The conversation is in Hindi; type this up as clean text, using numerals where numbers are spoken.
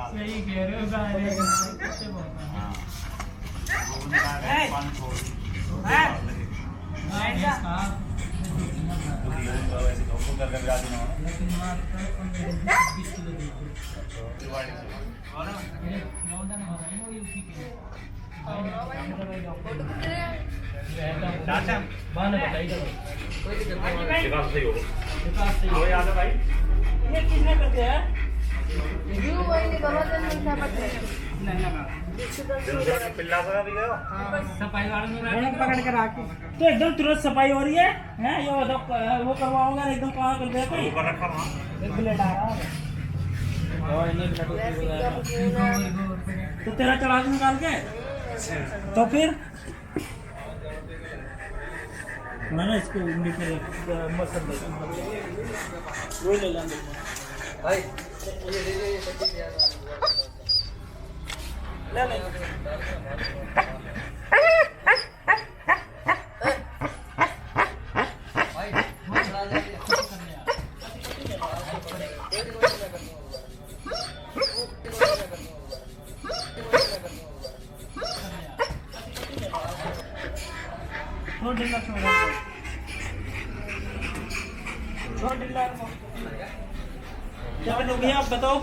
सही कह रहे हो गाय कैसे बोलता है वैसे तो कर कर राजी ना लेकिन मात्र 20 किलो देखो लौंडा ना है वो यूपी के चाचा बाने बताइए विकास सही हो विकास सही हो याद है भाई ये किसने करते हैं यू वही गवर्नर नहीं था पता नहीं लगा पिल्ला सा भी गयो सफाई वालों ने पकड़ के रखी तो एकदम तुरंत सफाई हो रही है हैं ये वो करवाऊंगा एकदम कहां कर दे कोई ऊपर रखा वहां एक ब्लेड आ रहा है और इन्हें तो तेरा चढ़ा के निकाल के तो फिर मैंने इसको मसल वो ले लेंगे भाई ये दे दे ले ले क्या लोग आप बताओ